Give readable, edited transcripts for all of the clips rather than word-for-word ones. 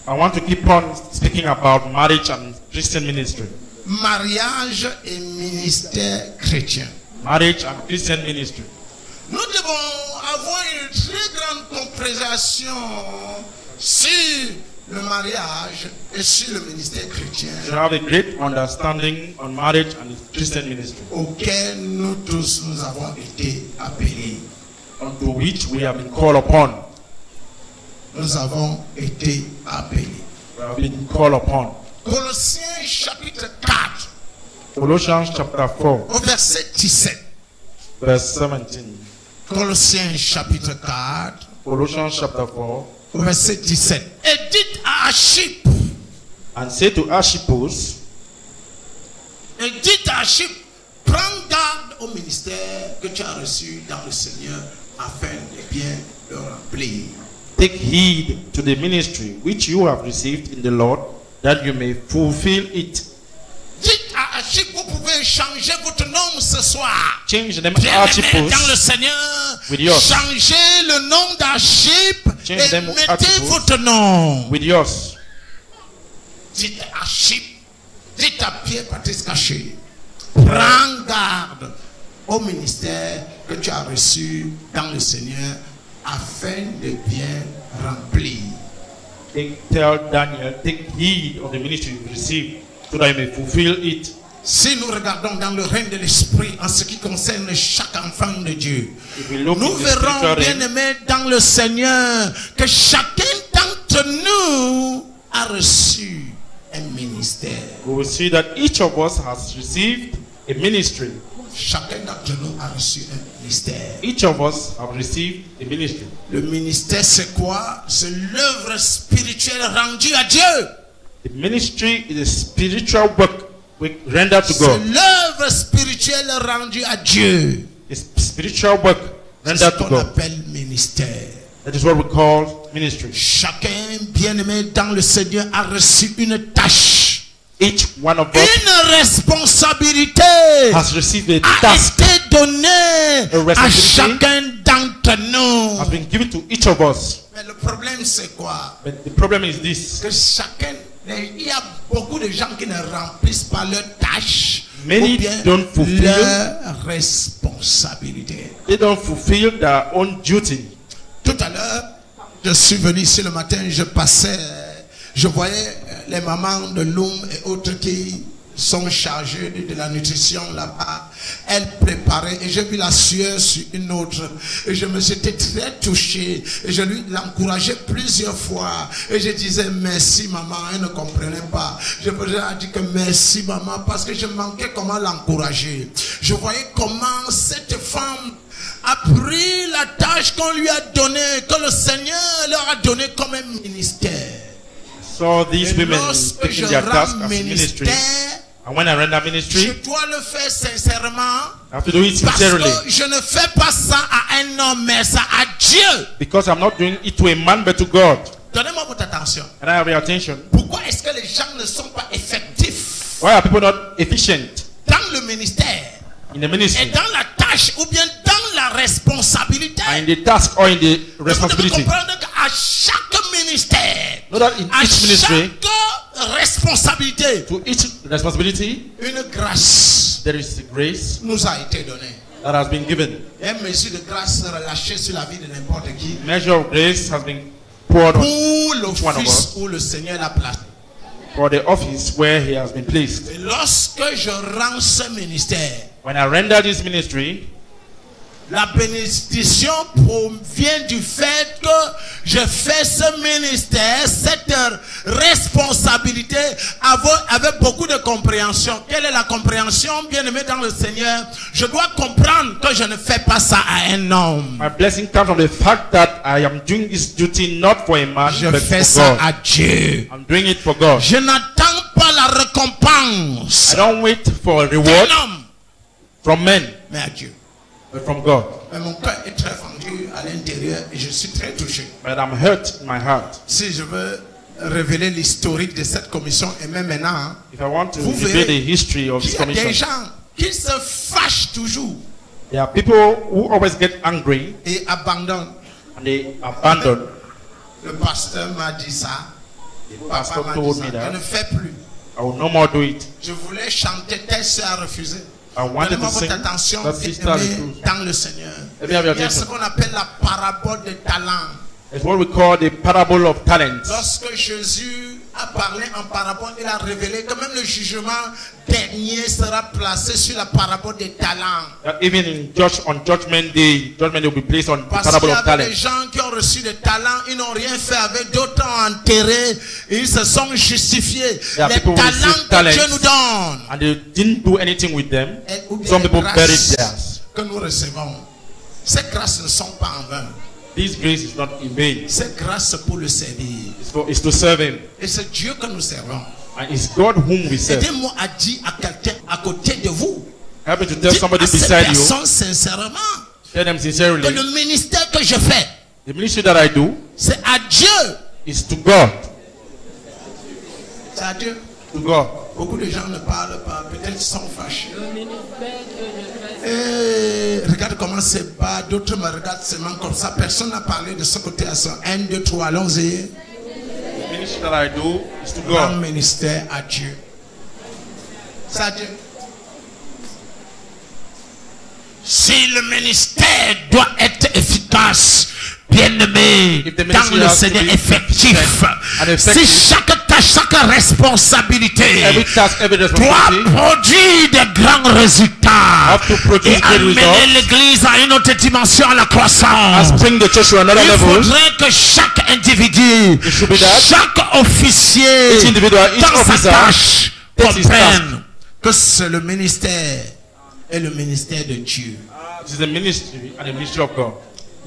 I want to keep on speaking about marriage and Christian ministry. Mariage et ministère chrétien. Marriage and Christian ministry. Nous devons avoir une très grande compréhension sur le mariage et sur le ministère chrétien. We have a great understanding on marriage and Christian ministry, Auquel nous tous nous avons été appelés. unto which we have been called upon. Nous avons été appelés. We have been called upon. Colossiens chapitre 4, Colossians chapter 4, au verset 17. verse 17. Colossiens chapitre 4, Colossians chapter 4. au verset 17. Et dites à Archip, And say to Archippus, prends garde au ministère que tu as reçu dans le Seigneur afin de bien le remplir. take heed to the ministry which you have received in the Lord, that you may fulfill it. Dites à Archip, vous pouvez changer votre nom ce soir. Change the name Bien-aimés Archippus dans le Seigneur, with yours. changez le nom d'Archip Change et them mettez Archippus. votre nom. With yours. Dites à Archip, dites à Pierre-Patrice Caché, prends garde au ministère que tu as reçu dans le Seigneur afin de bien remplir. Tell Daniel, take heed of the ministry you received, so that you may fulfill it. Si nous regardons dans le règne de l'esprit en ce qui concerne chaque enfant de Dieu, If we look nous in the verrons, spiritual realm, bien-aimés dans le Seigneur, que chacun d'entre nous a reçu un ministère. we will see that each of us has received a ministry. Chacun d'entre nous a reçu un ministère. Each of us have received a ministry. Le ministère, c'est quoi? C'est l'œuvre spirituelle rendue à Dieu. The ministry is a spiritual work we render to C'est God. l'œuvre spirituelle rendue à Dieu. A spiritual work C'est ce rendered to qu'on God. appelle ministère. That is what we call ministry. Chacun, bien-aimé dans le Seigneur, a reçu une tâche. Each one of us Une responsabilité has received a a task, été donnée à responsibility chacun d'entre nous. has been given to each of us. Mais le problème, c'est quoi? But the problem is this. Que chacun, il y a beaucoup de gens qui ne remplissent pas leur tâche Many ou bien don't fulfill. leur responsabilité. They don't fulfill their own duty. Tout à l'heure, je suis venu ici le matin, je voyais les mamans de Loum et autres qui sont chargées de la nutrition là-bas. Elles préparaient et j'ai vu la sueur sur une autre. Et je me suis très touché. Et je l'encourageais plusieurs fois. Et je disais merci maman. Elle ne comprenait pas. Je me disais dit que merci maman parce que je manquais comment l'encourager. Je voyais comment cette femme a pris la tâche qu'on lui a donnée, que le Seigneur leur a donnée comme un ministère. So these Et women lorsque taking je their task rends as ministry. ministère, And when I render je ministry, dois le faire sincèrement. I have to do it Parce sincerely. que je ne fais pas ça à un homme, mais ça à Dieu. Because I'm not doing it to a man but to God. Donnez-moi votre attention. And I have your attention. Pourquoi est-ce que les gens ne sont pas effectifs Why are people not efficient dans le ministère in the et ministry, dans la tâche ou bien dans la responsabilité? and in the task or in the Vous devez responsibility? comprendre qu'à chaque ministère, Know that in à each ministry, chaque responsabilité, to each responsibility, une grâce there is a grace nous a été donnée. that has been given. Un mesure de grâce relâchée sur la vie de n'importe qui Measure of grace has been poured pour on each one of l'office us où le Seigneur l'a placé. for the office where he has been placed. Et lorsque je rends ce ministère, When I render this ministry, la bénédiction provient du fait que je fais ce ministère, cette responsabilité avec beaucoup de compréhension. Quelle est la compréhension, bien-aimé dans le Seigneur? Je dois comprendre que je ne fais pas ça à un homme. my blessing comes from the fact that I am doing this duty not for a man Je but fais for ça God. à Dieu. I'm doing it for God. Je n'attends pas la récompense I don't wait for a d'un reward homme, from men mais à Dieu. but from God. Mais mon cœur est très fendu à l'intérieur et je suis très touché. But I'm hurt in my heart. Si je veux révéler l'historique de cette commission et même maintenant, If I want to vous reveal verrez the history of qu'il this y a des commission, gens qui se fâchent toujours there are people who always get angry et abandonnent. and they abandon. Le pasteur m'a dit ça. pastor Papa m'a told dit me ça. Je ne that fais plus. I will no more do it. Je voulais chanter, telle sœur a refusé. I wanted Donnez-moi to votre sing. attention, That sister bien-aimés, refused. dans le Seigneur. Let me have your Il y a ce attention. qu'on appelle la parabole des talents. It's what we call the parable of talents. Lorsque Jésus a parlé en parabole, il a révélé que même le jugement dernier sera placé sur la parabole des talents. That even on Judgment Day, judgment will be placed on the Parce qu'il parable y of avait des talents. gens qui ont reçu des talents, ils n'ont rien fait avec, d'autres ont enterré, et ils se sont justifiés. There are Les people who talents receive que talents. Dieu nous donne, And they didn't do anything with them. ou bien Some les people grâces buried theirs. que nous recevons, ces grâces ne sont pas en vain. This grace is not in vain. Ces grâces pour le servir. It's to serve Him. Et c'est Dieu que nous servons. And it's God whom we serve. Aidez-moi à dire à quelqu'un à côté de vous, Help me to tell dites somebody à cette beside you. personne sincèrement Tell them que sincerely. le ministère que je fais, The ministry that I do c'est à Dieu. is to God. C'est à Dieu. To God. Beaucoup de gens ne parlent pas, peut-être ils sont fâchés. Et regarde comment c'est bas, d'autres me regardent seulement comme ça. Personne n'a parlé de ce côté à ça. 1, 2, 3, allons-y. The ministry that I do is to Grand God. ministère à Dieu. C'est à Dieu. Si le ministère doit être efficace, bien-aimé, If the dans ministry le has to Seigneur be effectif, and si effective, chaque tâche, chaque responsabilité every task, every doit responsibility produire de grands résultats have to produce et great amener results l'église à une autre dimension, à la and croissance. bring the church to another Il level. faudrait que chaque individu, It should be that chaque officier, each individual, each dans sa officer tâche, takes his comprenne que c'est le ministère et le ministère de Dieu. It is the ministry and the ministry of God.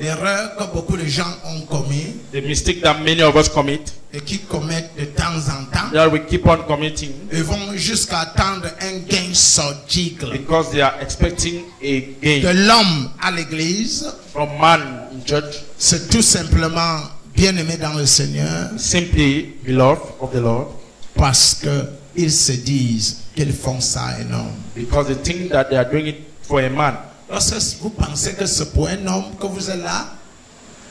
L'erreur que beaucoup de gens ont commis The mistake that many of us commit, et qui commettent de temps en temps, that we keep on committing ils vont jusqu'à attendre un gain sordique because they are expecting a de gain l'homme à l'église. from man in church. C'est tout simplement bien-aimé dans le Seigneur Simply beloved of the Lord, parce qu'ils se disent qu'ils font ça à un homme. because they think that they are doing it for a man. Lorsque vous pensez que c'est pour un homme que vous êtes là,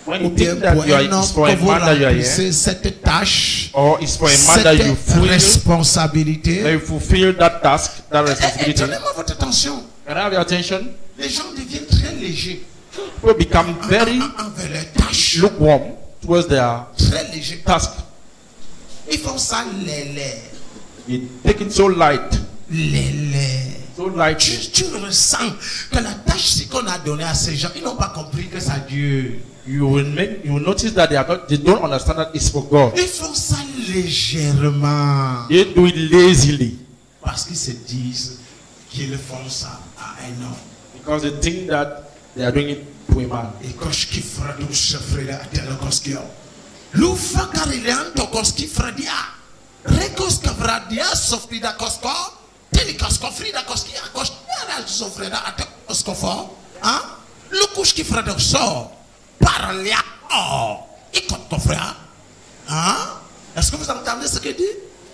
When ou you bien think that pour you are, un homme it's for a que vous man that you are here, remplissez cette tâche, or it's for a man that you cette fulfill, responsabilité. that you fulfill that task, that responsibility. Donnez-moi votre attention. Can I have your attention? Les gens deviennent très légers People become very envers leurs tâches. lukewarm towards their Très légers. task. Ils font ça lélé. They take it so light, Lélé. so lightly. Tu ressens que la tâche qu'on a donnée à ces gens, ils n'ont pas compris que c'est à Dieu. You will notice that they don't understand that it's for God. Ils font ça légèrement. They do it lazily Parce qu'ils se disent qu'ils font ça à un homme. because they think that they are doing it to a man. Et quand je kiffe douce frère à tel koskio. Lufa karilian to koski fradia. Rekos kavradia sofrida kosko. Teli kosko frida koski akos. Nara sofrida at koskofo. Hein? Lukush ki frada so. Parlia. Oh. Ikot kofra. Hein? Est-ce que vous entendez ce que dit?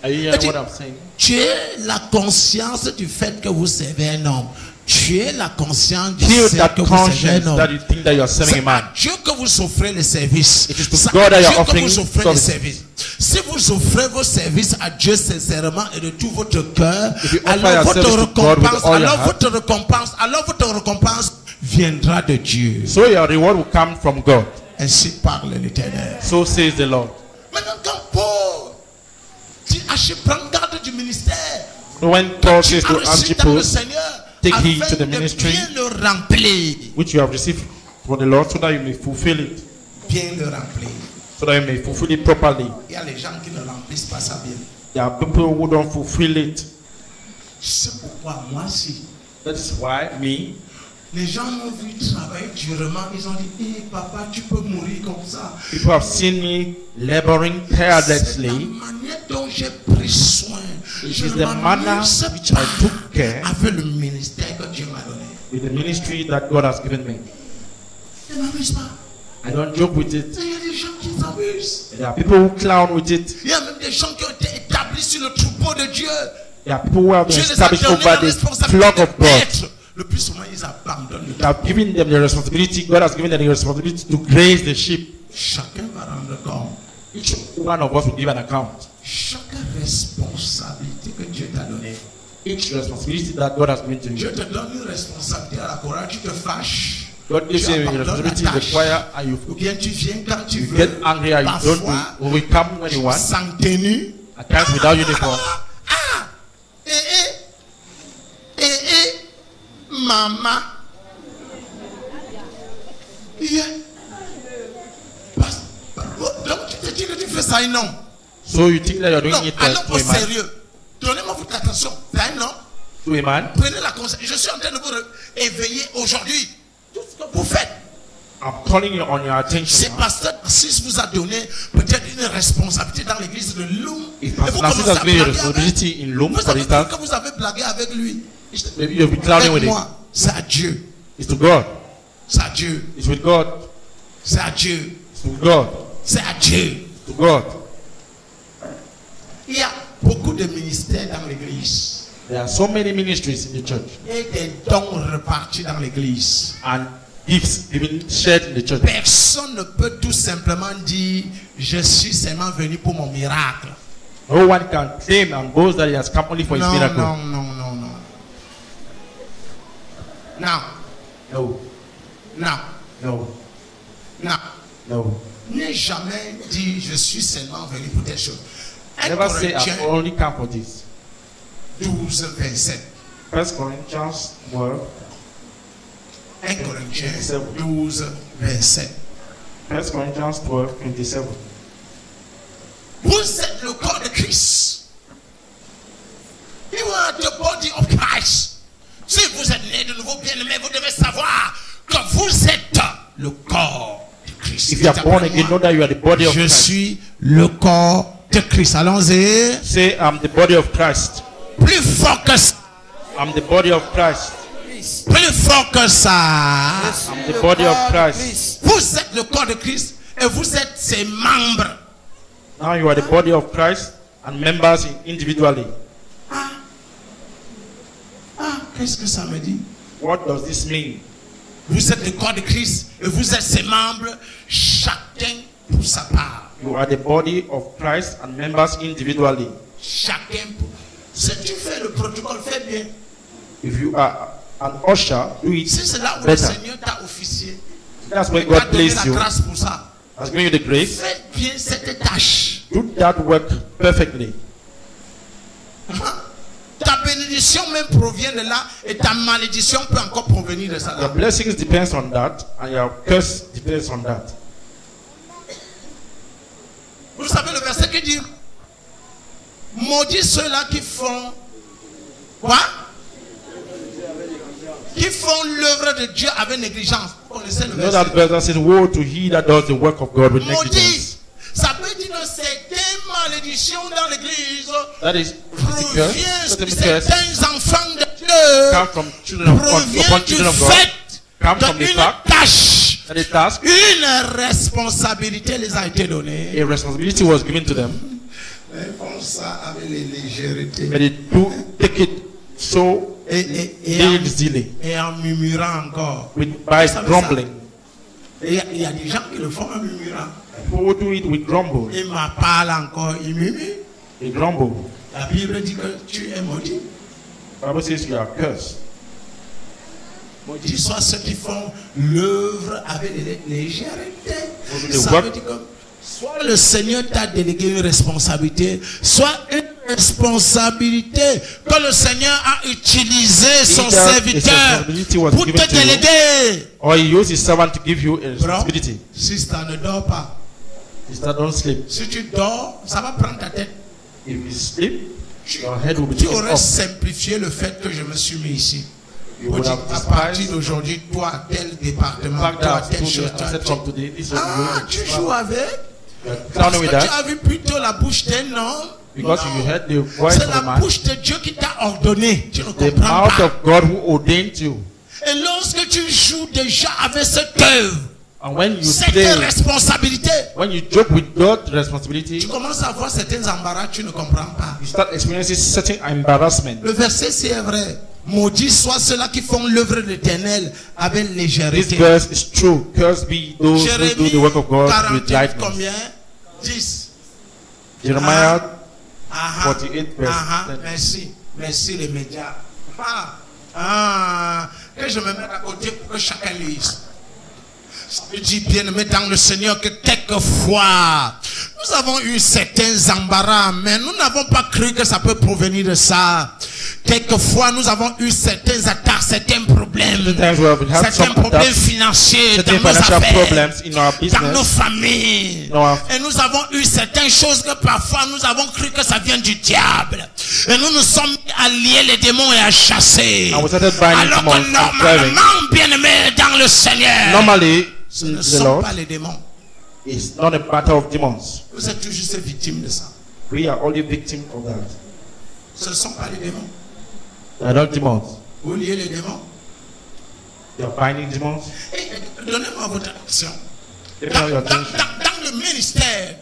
Are you hearing what I'm saying? Tu es la conscience du fait que vous servez un homme. Tu es la conscience du Feel fait that que vous servez conscience un homme. that you think that you are serving C'est a man. à Dieu que vous offrez les services. It is to C'est God à that you Dieu are que offering vous offrez les service. services. Si vous offrez vos services à Dieu sincèrement et de tout votre cœur, If you offer alors your votre service to God with all your heart, alors votre récompense viendra de Dieu. So your reward will come from God. Ainsi parle l'Éternel. So says the Lord. Maintenant, quand Paul dit prends garde du ministère, So when Paul says tu to as reçu dans le Archippus, Seigneur, take heed afin to the de ministry bien le remplir, which you have received from the Lord, so that you may fulfill it, bien le remplir. so that you may fulfill it properly. Il y a les gens qui ne remplissent pas ça bien. There are people who don't fulfill it. C'est pourquoi moi aussi. That is why me, Les gens m'ont vu travailler durement. Ils ont dit, hey, papa, tu peux mourir comme ça. people have seen me laboring C'est la tirelessly. manière dont j'ai pris soin. It Je is ne the manner m'amuse which I took care avec le ministère que Dieu m'a donné. with the ministry that God has given me. Je ne m'amuse pas. I don't joke with it. Il y a des gens qui s'amusent. There are people who clown with it. Il y a même des gens qui ont été établis sur le troupeau de Dieu. There are people who have been Dieu les a established donné la over the responsabilité flock de of God. paître. Le plus souvent, ils abandonnent le They have given them the responsibility. God has given them the responsibility to graze the sheep. Chacun va rendre compte. Each one of us will give an account. chaque responsabilité que Dieu t'a donnée. Each responsibility that God has given to Dieu you. te donne une responsabilité à la chorale, tu te fâches. God gives Tu you a abandonnes responsibility la in the tâche. choir and Ou bien tu viens quand tu you veux. get angry and you don't do Parfois, it. Or we come when you want. sans tenue. At times without uniform. Maman. Yeah. Donc tu te dis que tu fais ça et non. So you think that you're doing Non, it allons to au a man? sérieux. Donnez-moi votre attention. Ça et non. To a man? Prenez la conscience. Je suis en train de vous éveiller aujourd'hui. Tout ce que vous faites. I'm calling you on your attention. C'est pasteur Narcisse vous a donné peut-être une responsabilité dans l'église de Loum. Et If vous Pastor commencez Narcisse à has been a blaguer avec. responsibility in Loom, Vous for avez dit instance, que vous avez blagué avec lui. maybe you'll be clowning with Avec it. moi, c'est à Dieu. It's to God. C'est à Dieu. It's with God. C'est à Dieu. It's to God. C'est à Dieu. To God. Il y a beaucoup de ministères dans l'église. There are so many ministries in the church Et des dons repartis dans l'église. and gifts given shared in the church. Personne ne peut tout simplement dire je suis seulement venu pour mon miracle. No one can claim and boast that he has come only for his Non, miracle. non, non, non, non. Non, No. non, No. non. No. N'ai jamais dit je suis seulement venu pour telle chose. 1 Never say Corinthiens I've only come for this. 12, 27. 1 Corinthians 12. 1 Corinthiens 12, 27. 1 Corinthians 12, 27. Vous êtes le corps de Christ. You are the body of Christ. Si vous êtes né de nouveau, bien-aimé, vous devez savoir que vous êtes le corps de Christ. If you are born again, know that you are the body of Je Christ. suis le corps de Christ. Allons-y. Say, I'm the body of Christ. Plus fort que ça. I'm the body of Christ. Plus fort que ça. I'm the body of Christ. Vous êtes le corps de Christ et vous êtes ses membres. Now you are the body of Christ and members individually. Qu'est-ce que ça me dit? What does this mean? Vous êtes le corps de Christ et vous êtes ses membres, chacun pour sa part. You are the body of Christ and members individually. Chacun pour... Si tu fais le protocole, fais bien. If you are an usher, do it Si c'est là où le better. Seigneur t'a officié, That's where il t'a God donné placed la you, grâce pour ça. has given you the grace. Fais bien cette tâche. Do that work perfectly. Ta bénédiction même provient de là et ta malédiction peut encore provenir de ça. Your blessings depends on that and your curse depends on that. Vous savez le verset qui dit maudit ceux-là qui font quoi? Qui font l'œuvre de Dieu avec négligence. Vous connaissez le You know that verset? verse that says, woe to he that does the work of God with negligence. Maudit. Ça peut dire que certaines malédictions dans l'église That is proviennent certain de curse certains enfants de Dieu. come from children of God, Provient upon du children of God, fait come from the d'une fact tâche. that the task, Une responsabilité les a été donnée. a responsibility was given to them, Ils font ça avec les légèretés. but they do take it so easily, Et en murmurant encore. by Vous savez grumbling. ça? Et il y a des gens qui le font en murmurant. People do it with grumble. Il m'a parlé encore, il murmure. They grumble. La Bible dit que tu es maudit. The Bible says you are cursed. Maudit soit ceux qui font l'œuvre avec légèreté. The Ça work- veut dire que soit le Seigneur t'a délégué une responsabilité, soit une responsabilité que le Seigneur a utilisé son Either a serviteur responsibility was pour given te to you, déléguer. or he used his servant to give you a Bro, responsibility. si ça ne dort pas, Sister, don't sleep. si tu dors, ça va prendre ta tête. If you sleep, your head will be Tu taken aurais off. simplifié le fait que je me suis mis ici. You Pour would dire, have à partir despised d'aujourd'hui, toi, tel the département, fact toi, that telle I chose. told you, I said from today, this is what Ah, tu joues avec? you're Parce clowning que with tu that as vu plutôt la bouche d'un homme. because Non. you heard the voice C'est of la a man, bouche de Dieu qui t'a ordonné. Tu ne the comprends mouth pas. of God who ordained you. Et lorsque tu joues déjà avec cette œuvre, And when you cette play, responsabilité, when you joke with God's responsibility, tu commences à avoir certains embarras, tu ne comprends pas. you start experiencing certain embarrassment. Le verset, c'est vrai. Maudit soit ceux-là qui font l'œuvre de l'Éternel avec This légèreté. verse is true. Cursed be those who do Jérémie the work of God with 48, lightness. combien? 10. Jeremiah 48 verse 10. Merci. Merci les médias. Que je me mette à côté pour que chacun lise. Ça veut dire, bien-aimé dans le Seigneur, que quelquefois, nous avons eu certains embarras, mais nous n'avons pas cru que ça peut provenir de ça. Quelquefois, nous avons eu certains attaques, certains problèmes, certains problèmes financiers dans nos affaires, dans nos familles. Et nous avons eu certaines choses que parfois nous avons cru que ça vient du diable. Et nous nous sommes alliés les démons et à chasser. Alors que normalement, bien-aimé dans le Seigneur, ce ne sont pas les démons. It's not a battle of demons. Vous êtes toujours ces victimes de ça. We are only victims of that. Ce ne sont pas les démons. They are not demons. Vous liez les démons. They are binding demons. Donnez-moi votre attention. Dans le ministère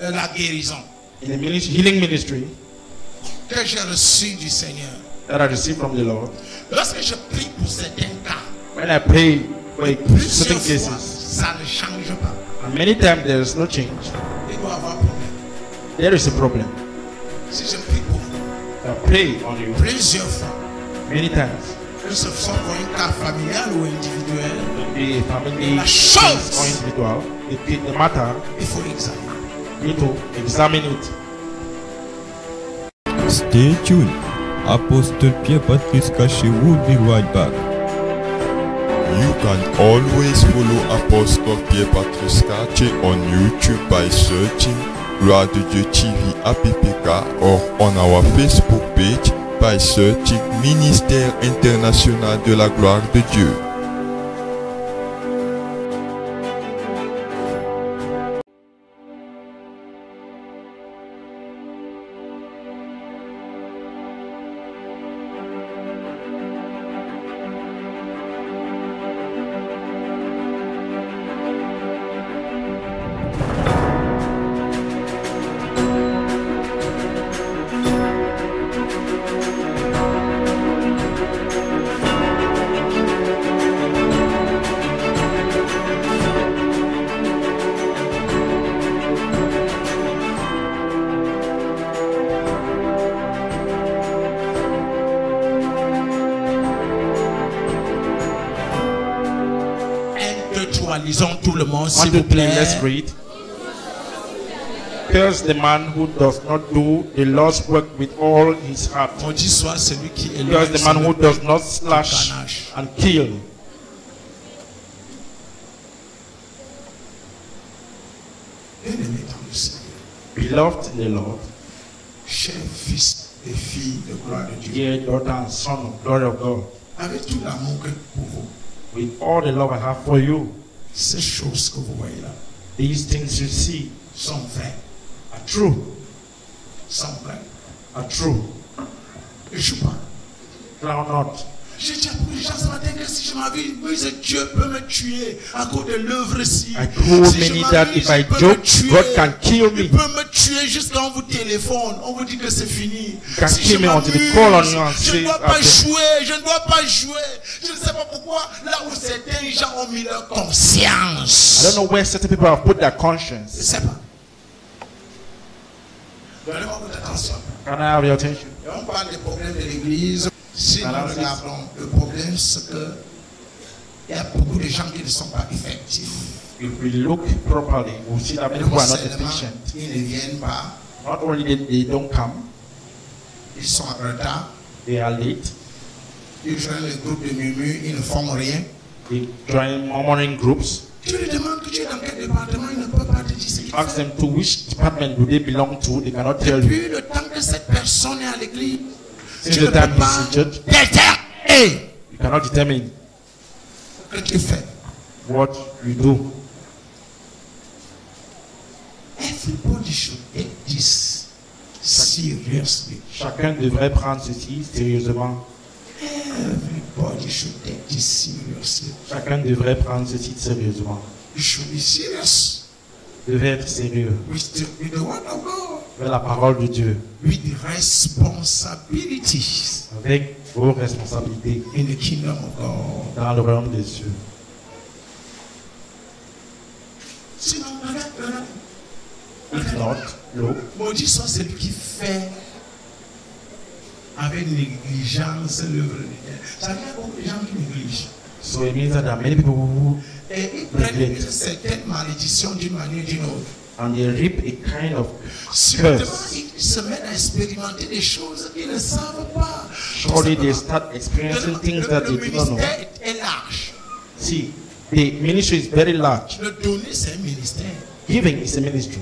de la guérison, in the healing ministry que j'ai reçu du Seigneur, that I received from the Lord, lorsque je prie pour certains cas, when I pray for certain cases, ça ne change pas. And many times there is no change. Il doit avoir problème. There is a problem. Si je prie pour vous, I pray on you plusieurs fois, many times. Que ce soit pour un cas familial ou individuel, the family la chose or individual, the matter, il faut l'examiner. You need to examine it. Stay tuned. Apostle Pierre Patrice Caché will be right back. You can always follow Apostle Pierre Patrice Caché on YouTube by searching Gloire de Dieu TV APPK or on our Facebook page by searching Ministère International de la Gloire de Dieu. Lisons tout le monde, s'il vous plaît. Let's read. Curse the man who does not do the Lord's work with all his heart. Maudit soit celui qui Curse the man who does not slash and kill. Bien-aimé dans le Seigneur, beloved in the Lord, chers fils et filles de gloire de Dieu, dear daughter and son of glory of God, avec tout l'amour que pour vous, with all the love I have for you, ces choses que vous voyez là, these things you see sont vraies, are true, sont vraies, are true. ne joue pas. Clown not. J'ai dit à beaucoup de gens ce matin que si je m'avise, Dieu peut me tuer à cause de l'œuvre-ci. I told many that if I joke, God can kill me. Il peut me tuer jusqu'à on vous téléphone, on vous dit que c'est fini. Can Si kill je me until they m'amuse, call on you and je say, ne dois pas okay. jouer, je ne dois pas jouer. Je ne sais pas pourquoi, là où certains gens ont mis leur conscience. I don't know where certain people have put their Je ne conscience. sais pas. Donnez-moi votre attention. Can I have your attention? Et on parle des problèmes de l'église. Si nous regardons le problème, c'est que il y a beaucoup de gens qui ne sont pas effectifs. If we look properly, we'll see that many people are not efficient. Ils ne viennent pas, Not only they don't come, ils sont en retard, they are late. ils joignent le groupe de murmures, ils ne font rien. They join murmuring groups. Tu lui demandes que tu es dans quel département, il ne peut pas te dire ce qu'il Ask fait. them to which department do they belong to. They cannot tell you. Depuis le temps que cette personne est à l'église, Since tu the ne peux time pas he's seated, déterminer you cannot determine ce que tu fais. what you do. Everybody should take this seriously. Chacun devrait prendre ceci sérieusement. Everybody should take this seriously. Chacun devrait prendre ceci sérieusement. You should be serious Devrait être sérieux with the word of God, avec la parole de Dieu, with the responsibilities avec vos responsabilités in the kingdom of God. dans le royaume des cieux. Sinon, regarde. If not, look. Maudit soit celui qui fait avec négligence l'œuvre de Dieu. Ça veut dire qu'il y a beaucoup de gens qui négligent. So it means that there are many people who Et ils prennent une certaine malédiction d'une manière ou d'une autre. and they reap a kind of Subitement, curse. ils se mettent à expérimenter des choses qu'ils ne savent pas. Surely they start experiencing things that Le they do not know. ministère est large. See, the ministry is very large. Le donner, c'est un ministère. Giving is a ministry.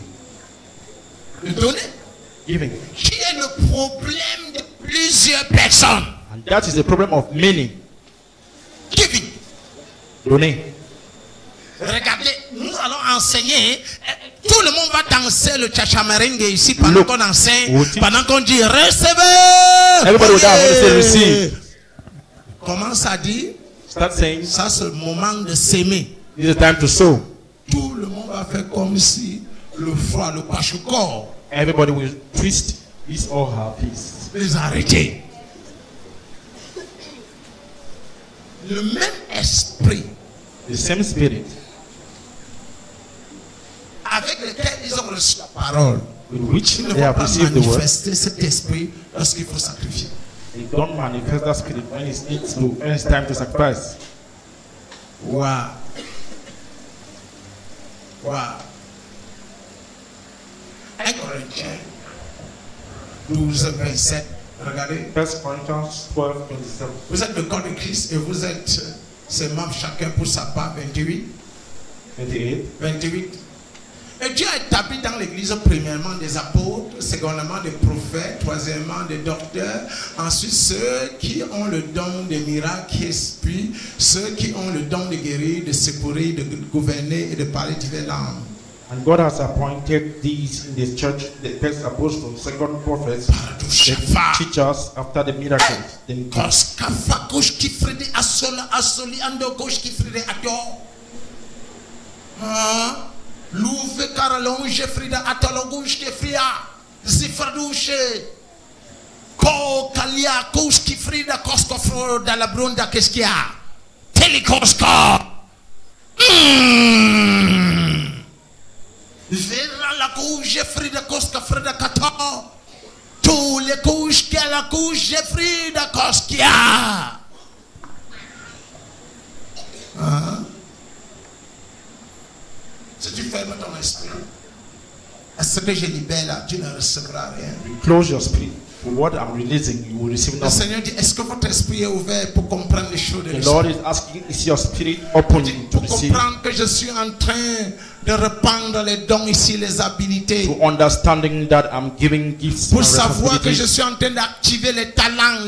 Le donner, Giving. qui est le problème de plusieurs personnes. And that is the problem of many. Giving. Donner. Regardez, nous allons enseigner. Tout le monde va danser le cha-cha-meringue ici pendant Look. qu'on enseigne, What? pendant qu'on dit recevez. Everybody will dance when they say Allez. receive. Commence à dire, Start saying, ça c'est le moment de s'aimer. this is time to sow. Tout le monde va faire comme si le froid, le kwashiorkor, Everybody will twist his or her piece. les arrêter. Le même esprit The same spirit avec lequel ils ont reçu la parole, with which ils ne they vont have pas received the word, manifester cet esprit lorsqu'il faut sacrifier. they don't manifest that spirit when it's time to sacrifice. Waouh. Waouh. 1 Corinthiens 12, 27. Regardez. 1 Corinthians 12, 27. Vous êtes le corps de Christ et vous êtes ses membres chacun pour sa part. 28. 28. 28. Et Dieu a établi dans l'église premièrement des apôtres, secondement des prophètes, troisièmement des docteurs, ensuite ceux qui ont le don des miracles, esprits, ceux qui ont le don de guérir, de secourir, de gouverner et de parler diverses langues. And God has appointed these in the church, the first apostles, second prophets, the teachers after the miracles. Then Koskafa gauche qui ferait des assoli ando gauche qui ferait des ador. Louve caralonge frida atologouche qui fria. Zifradouche. Ko kalia gauche qui frida koskofro da la bronda qu'est-ce qu'il y a? Telikoska. Vera la gauche frida koska frida kata. Tous les couches qui a la couche Jeffrey de Koskia. Si tu fermes ton esprit, à ce que je libère là, tu ne recevras rien. close your spirit. For what I'm releasing, you will receive Le nothing. Seigneur dit, est-ce que votre esprit est ouvert pour comprendre les choses de The l'esprit? Lord is asking, is your spirit open to Pour receive? comprendre que je suis en train de répandre les dons ici, les habilités. To understanding that I'm giving gifts Pour and savoir que je responsibilities, suis en train d'activer les talents,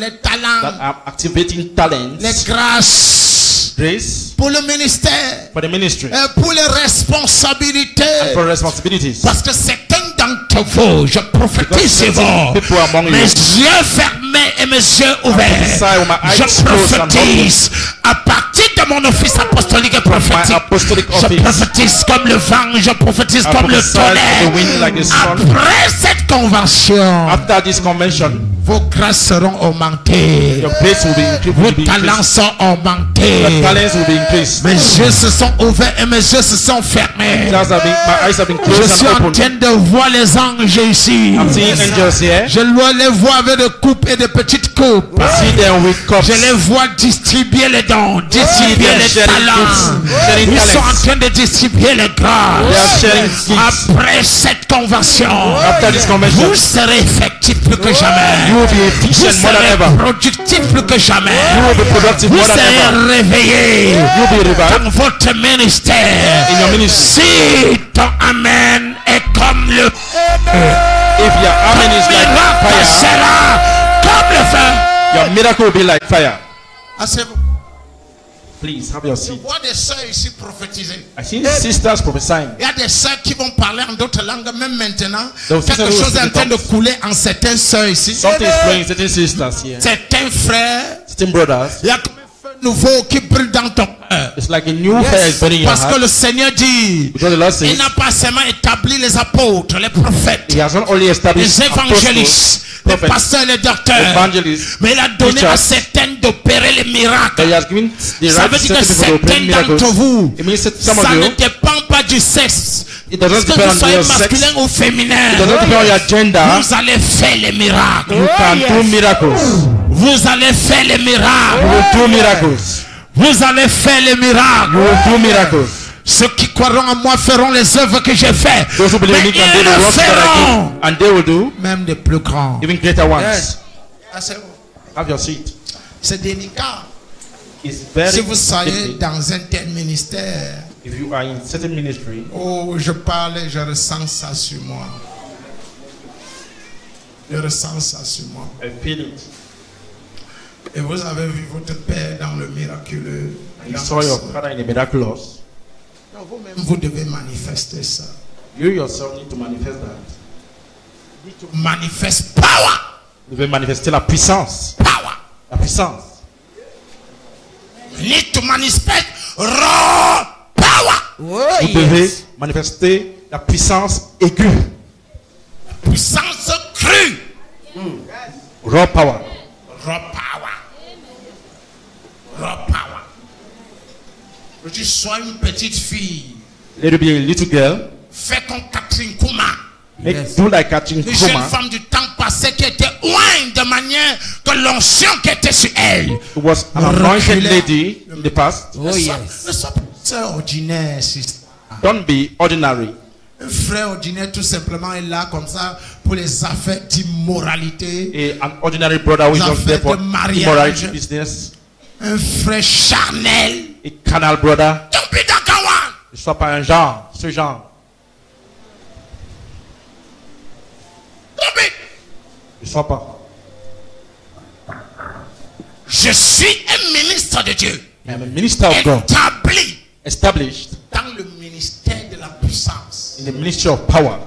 that I'm activating talents, les grâces grace pour le ministère. for the ministry Et pour les responsabilités. and for responsibilities. Parce que certains d'entre vous, je prophétise sur certain vous, people among mes you, yeux fermés et mes yeux ouverts. prophesy with my eyes Je closed and prophétise à partir de mon office apostolique et my prophétique. apostolic Je office. prophétise comme le vent, je prophétise I comme le prophesy like the wind, tonnerre. like the sun. Après cette convention, After this convention, vos grâces seront augmentées. your grace will be Vos increased. talents sont Your augmentés. talents will be increased. Mes yeux se sont ouverts et mes yeux se sont fermés. My eyes have been Je closed suis and en opened. train de voir les anges ici. I'm seeing angels here. Je les vois avec des coupes et des petites coupes. I see them with cups. Je les vois distribuer les dons, distribuer They are les sharing talents. gifts, sharing Ils sont en talents. train de distribuer les They are grâces. sharing gifts. Après cette convention, After this convention, vous serez effectifs plus que jamais. you will be Vous efficient more than serez ever. productifs plus que jamais. You will be productive Vous more than serez ever. réveillés You will be revived dans votre ministère. in your ministry. Si ton amen est comme le If your amen is like miracle fire, sera comme le feu. your miracle will be like fire. Asseyez-vous. Please have your Je seat. vois des sœurs ici prophétiser. I see sisters prophesying. Il y a des sœurs qui vont parler en d'autres langues, même maintenant. Donc, Quelque sisters chose est en will train de speak couler en certaines sœurs ici. Something is flowing, certain sisters here, Certains frères, certain brothers. il y a comme un feu nouveau qui brûle dans ton cœur. It's like a new fire is burning in your Parce que heart. le Seigneur dit, Because the Lord il says, n'a pas seulement établi les apôtres, les prophètes, He has not only established les évangélistes, apostles, les prophets, pasteurs, les docteurs, evangelists, mais il a donné teachers, à certains d'opérer les but miracles. He has given the Ça right veut to dire que certain people to certains open miracles. d'entre vous, It means that some ça of ne you, dépend pas du sexe. It doesn't Est-ce que depend vous on soyez your sex. masculin ou féminin, It doesn't depend on your gender. vous allez faire les miracles. You can do miracles. Vous allez faire les You miracles. will do miracles. Vous allez faire les You miracles. will do miracles. Ceux qui croiront en moi feront les œuvres que j'ai faites. Those who believe Mais in me can do ils the le works that I feront. do, and they will do Même des plus grands. even greater ones. C'est Have your seat. délicat. It's very Si vous soyez difficult. dans un tel ministère, If you are in certain ministry, oh, je parle et je ressens ça sur moi. Je ressens ça sur moi. I feel it. Et vous avez vu votre Père dans le miraculeux. You saw your father in the miraculous. Donc vous-même, vous devez manifester ça. You yourself need to manifest that. Manifeste power. Vous devez manifester la puissance. Power. La puissance. Need to manifest raw power. Vous devez manifester la puissance aiguë. Puissance crue. Raw power. Raw power. Raw power. Que tu sois une petite fille. Let it be a little girl. Fais comme Catherine Kouma. Make do like Catherine Une jeune Kuma. femme du temps passé qui était loin de manière que l'onction qui était sur elle. Who was an anointed lady in the past. Ne sois pas ordinaire, sister. Don't be ordinary. Un frère ordinaire tout simplement est là comme ça pour les affaires d'immoralité. An ordinary brother who is just there for Affaires de mariage. immorality business. Un frère charnel. A carnal brother. Don't be that one. Ne sois pas un genre, ce genre. Don't be. Ne sois pas. Je suis un ministre de Dieu. I am a minister of God. Établi Established dans le ministère de la puissance. in the ministry of power.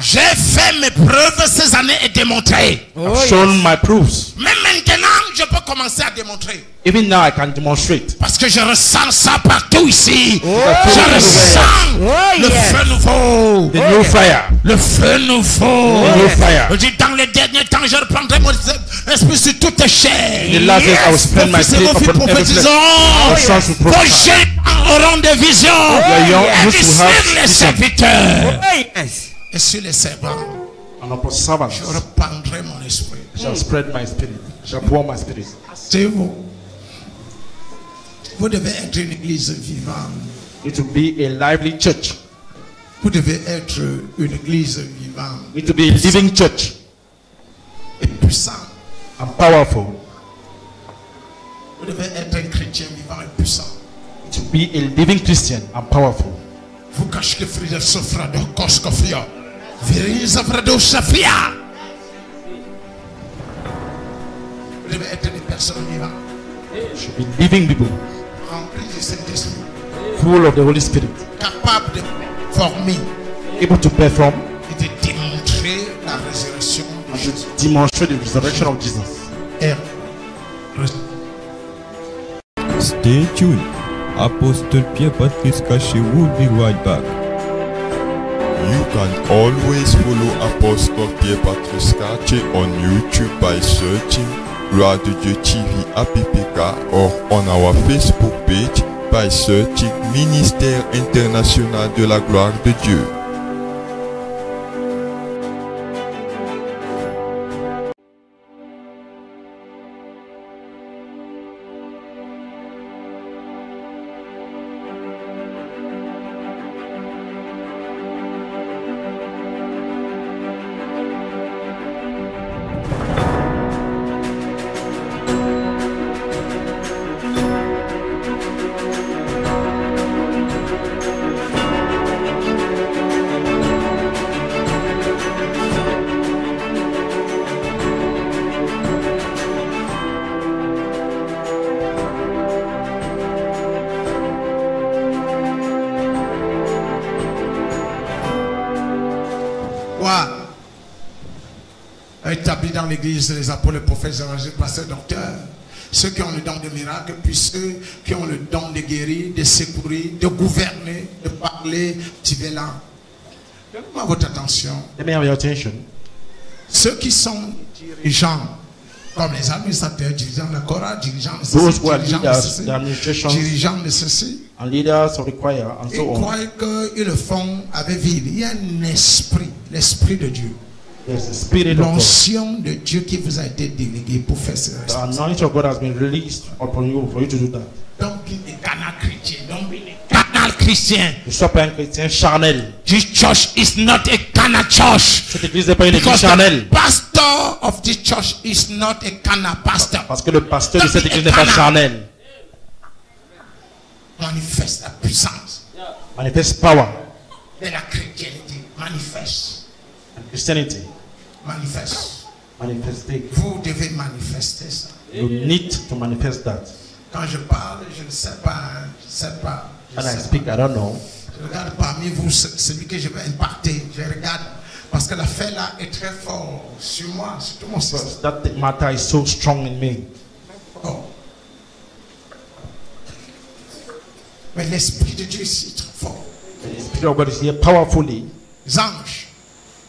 J'ai fait mes preuves ces années et démontré. I've shown my proofs. Mais maintenant, je peux commencer à démontrer. Even now I can demonstrate. Parce que je ressens ça partout ici. I feel Je it ressens everywhere. le feu nouveau. The new fire. Le feu nouveau. The new fire. Je dis dans les derniers temps, je reprendrai mon esprit sur toute chair. In the last days I will spend my spirit upon every flesh. Your sons will Vos prophesy. jeunes auront des visions. Your young Et youths will sur have les visions. serviteurs. Et sur les servants, And upon servants je reprendrai mon esprit. I shall spread my spirit. I shall pour my spirit. C'est vous. Vous devez être une église vivante. It will be a lively church. Vous devez être une église vivante It will be a living church et puissante. and powerful. Vous devez être un chrétien vivant et puissant. It will be a living Christian and powerful. Vous cachez que frère souffre de Koskofia. Viris Afrado Safia. Vous devez être des personnes vivantes, It should be living people, remplies du Saint-Esprit, full of the Holy Spirit, capables de former able to perform et de démontrer la résurrection de and Jésus. to demonstrate the resurrection of Jesus. Et Stay tuned. Apostle Pierre Patrice Caché will be right back. You can always follow Apostle Pierre Patrice Caché on YouTube by searching Radio Dieu TV APPK or on our Facebook page by searching Ministère International de la Gloire de Dieu. établis dans l'église les apôtres, les prophètes, les évangélistes, pasteurs, docteurs, ceux qui ont le don de miracle, puis ceux qui ont le don de guérir, de secourir, de gouverner, de parler, tu es là. Donnez-moi votre attention. Let me have your attention. Ceux qui sont dirigeants, Comme les administrateurs, dirigeants de Cora, dirigeants de Those who are ceci, leaders, the administration, dirigeants de ceci. and leaders of the choir, and Ils so on. croient qu'ils le font avec vide. Il y a un esprit, l'esprit de Dieu. There's the Spirit of God. L'onction de Dieu qui vous a été déléguée pour faire cela. The anointing of God has been released upon you for you to do that. Donc, il est canal chrétien. Donc, il est canal chrétien. Ne sois pas un chrétien charnel. This church is not a canal church. Cette église n'est pas une église Because the charnelle. pastor of this church is not a canal pastor. Parce que le pasteur de cette église n'est pas charnel. Manifeste la puissance Manifeste power. de la chrétienté. Manifeste. And Christianity. Manifeste. Manifester. Vous devez manifester ça. You need to manifest that. Quand je parle, je ne sais pas. Hein, je ne sais pas. Je When I sais speak, pas. I don't know. Je regarde parmi vous celui que je vais impacter. Je regarde parce que l'affaire là est très fort sur moi, sur tout mon système. But that matter is so strong in me. Oh. Mais l'esprit de Dieu ici est très fort. The Spirit of God is here powerfully. Les anges,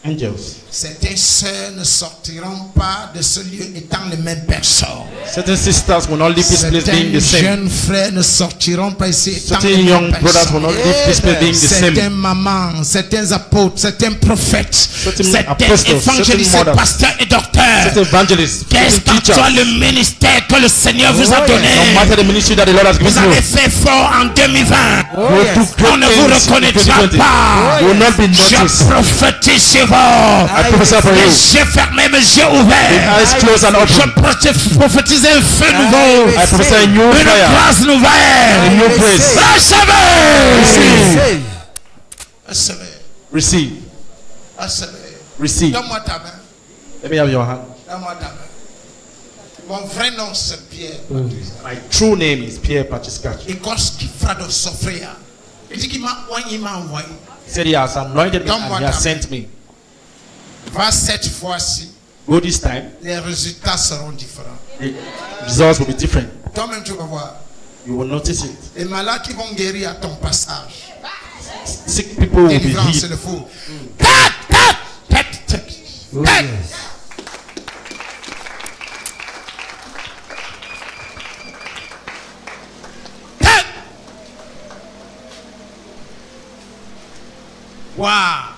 Angels. certaines sœurs ne sortiront pas de ce lieu étant les mêmes personnes. Certain sisters will not leave this place being Certains the same. jeunes frères ne sortiront pas ici étant Certain les mêmes young brothers will personnes. not leave this place being the Certaines same. mamans, certains apôtres, certains prophètes, certains apostles, évangélistes, certain mothers, pasteurs et docteurs. Certain evangelists, Quel certain que soit teachers. le ministère que le Seigneur vous a No donné, matter the ministry that the Lord has given vous avez you, fait fort en 2020. On ne vous things in reconnaîtra 2020. pas. You will not be Je noticed. prophétise sur vous. I prophesy for Les you. yeux fermés, mes yeux The ouverts. eyes closed and Je open. prophétise un feu nouveau. I prophesy a new Une fire, grâce a nouvelle. new grace. Recevez. Receive, Recevez. receive, Recevez. receive. Donne-moi ta main. Let me have your hand. Donne-moi ta main. Mon vrai nom c'est Pierre. My true name is Pierre Pachiskachi. Et quand il fera de s'offrir, il dit qu'il m'a envoyé. He said he has anointed me Don't and want he has that. sent me. Va cette fois-ci, Go this time, les résultats seront différents. the results will be different. Toi-même, tu vas voir. You will notice it. Les malades qui vont guérir à ton passage. Sick people will be Délivrance, c'est healed. le fou. Tête. Wow.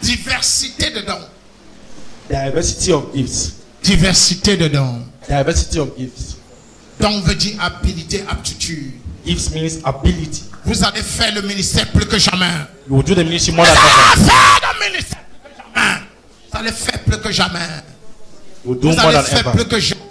Diversité de dons. Diversity of gifts. Diversité de dons. Diversity of gifts. Don veut dire habilité, aptitude. Gifts means ability. Vous allez faire le ministère plus que jamais. You will do the ministry more than Vous ever. allez faire le ministère plus que jamais. Vous allez faire plus que jamais. You will do Vous more allez than faire ever. plus que jamais.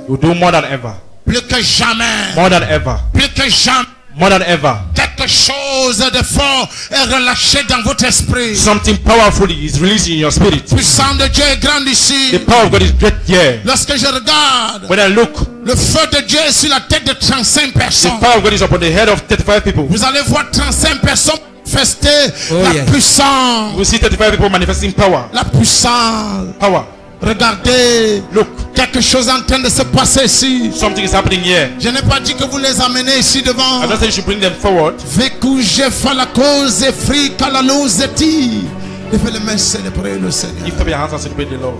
You will do more than ever. Plus que jamais. More than ever. Plus que jamais. More than ever. Quelque chose de fort est relâché dans votre esprit. Something powerful is released in your spirit. Puissant de Dieu est grand The ici. power of God is great here. Lorsque je regarde, When I look, le feu de Dieu est sur la tête de 35 the personnes. power of God is upon the head of 35 people. Vous allez voir 35 personnes manifester la puissance. You will see 35 people manifesting power. La puissance. Power. Regardez, Look, quelque chose est en train de se passer ici. something is happening here. Je n'ai pas dit que vous les amenez ici devant. I don't say you should bring them forward. Vécouge falacose et fric à la lozeti. Levez les mains, célébrer le Seigneur. Lift up your hands and celebrate the Lord.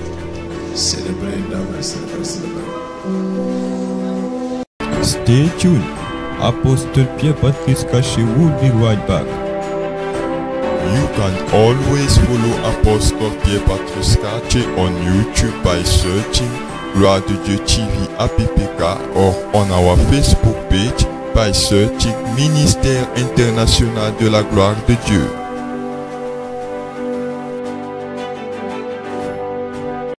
Célébrer, célébrer. Stay tuned. Apostle Pierre Patrice Caché will be right back. You can always follow Apostle Pierre Patrice Caché on YouTube by searching Radio Dieu TV APPK or on our Facebook page by searching Ministère International de la Gloire de Dieu.